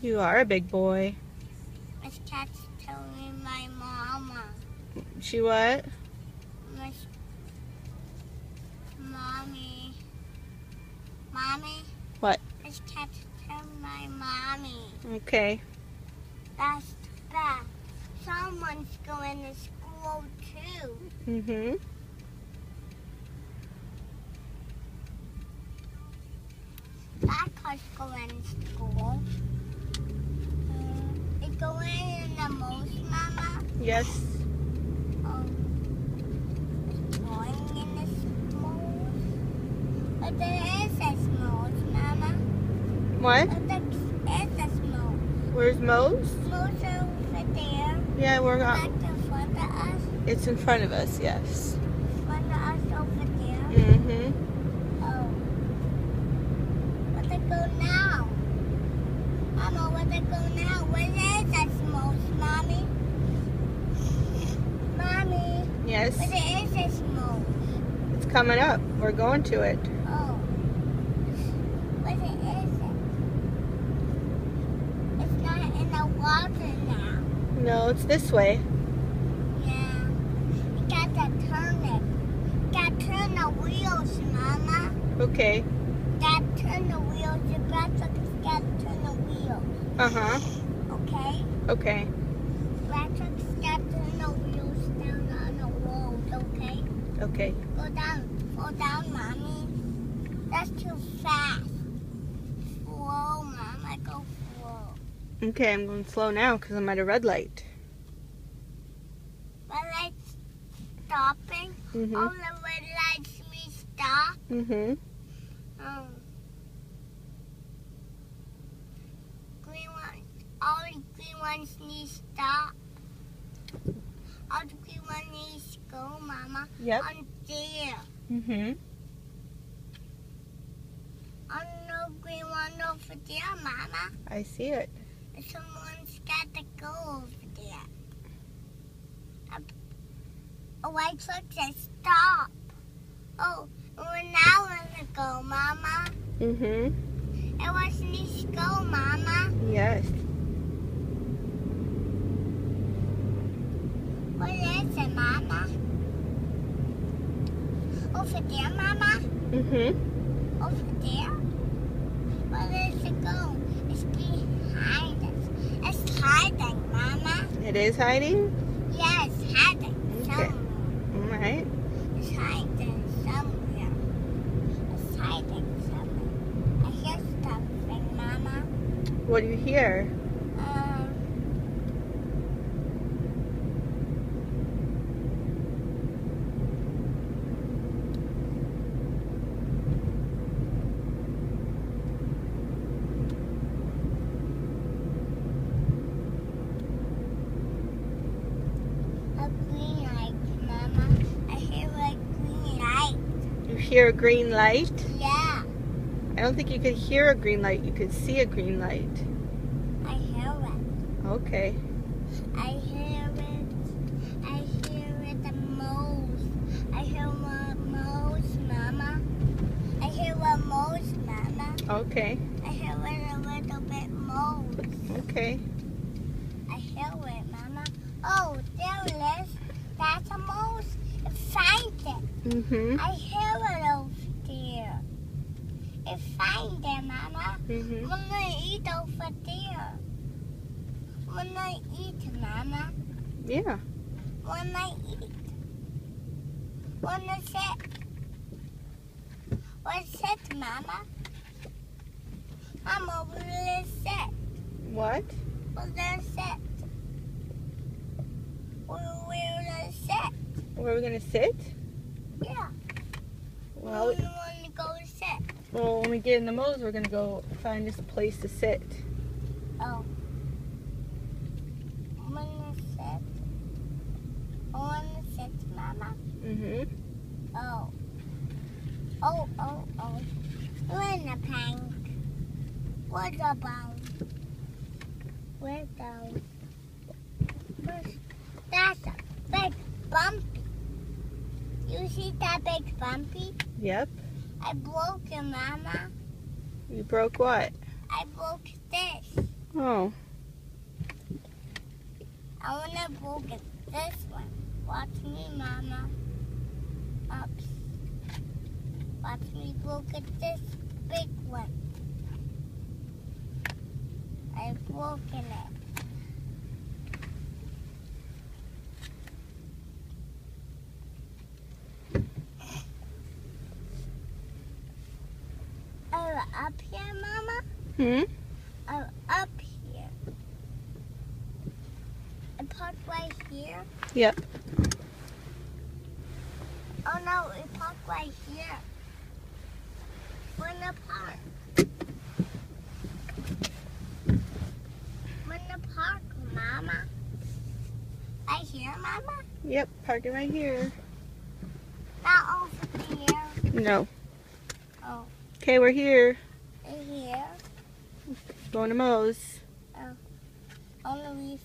You are a big boy. Miss Cat's telling my mama. She what? Miss Mommy. Mommy? What? Miss Cat's telling my mommy. Okay. That's bad. Someone's going to school too. Mm-hmm. That car's going to school. It's going in the most, Mama. Yes. It's going in the most. But there is a most, Mama. What? But there is a most. Where's Moe's? Most over there. Yeah, we're Back on. in front of us. It's in front of us, yes. In front of us over there. Mm-hmm. Oh. Where they go now? Mama, where they go now? Where is that most, Mommy? Mommy, Yes. where is this most? It's coming up. We're going to it. Oh. Where is it? It's not in the water now. No, it's this way. Yeah. You got to turn it. You got to turn the wheels, Mama. Okay. Got to turn the wheels. Your truck's got to turn the wheels. Uh-huh. Okay? Okay. Black truck's got to turn the wheels down on the road. Okay? Okay. Go down. Go down, Mommy. That's too fast. Slow, Mama. Go slow. Okay, I'm going slow now because I'm at a red light. Red lights stopping. Mm-hmm. All the red lights mean stop. Mm-hmm. Green ones. All the green ones need stop. All the green ones need to go, Mama. Yep. On there. Mm-hmm. On the green one over there, Mama. I see it. Someone's got to go over there. A white truck says stop. Oh, we're now going to go, Mama. Mm-hmm. It was needs to go, Mama. Yes. What is it, Mama? Over there, Mama? Mm-hmm. Over there? Where does it go? It's behind us. It's hiding, Mama. It is hiding? Yeah, it's hiding Okay. somewhere. All right. It's hiding somewhere. It's hiding somewhere. I hear something, Mama. What do you hear? A green light, Mama. I hear a green light. You hear a green light? Yeah, I don't think you could hear a green light. You could see a green light. I hear it. Okay. I hear it. I hear it the most. I hear a most, Mama. I hear a most, Mama. Okay. I hear it a little bit most. Okay. I hear it, Mama. Oh, there it is. That's a mouse. Find it. Mm-hmm. I hear it over there. I find it, Mama. Mm-hmm. I'm gonna eat over there. When I eat, Mama. Yeah. When I eat. When I sit. What's it, Mama? I'm over there sit. What? Where there sit? Where there sit? Where are we going to sit? Yeah. Well, We want to go sit. when we get in the Moe's, we're going to go find us a place to sit. Oh. I'm gonna sit. I wanna sit, Mama. Mm-hmm. Oh. Oh. We're in the pink. What about? Where down? That's a big bumpy. You see that big bumpy? Yep. I broke it, Mama. You broke what? I broke this. Oh. I want to look at this one. Watch me, Mama. Oops. Watch me look at this big one. I'm looking at it. Oh, up here, Mama? Oh, up here. I parked right here. Yep. Oh no, we parked right here. We're in the park. We're in the park, Mama. Right here, Mama? Yep, parking right here. Not over here. No. Oh, Okay, we're here. right here. Going to Moe's. Oh, only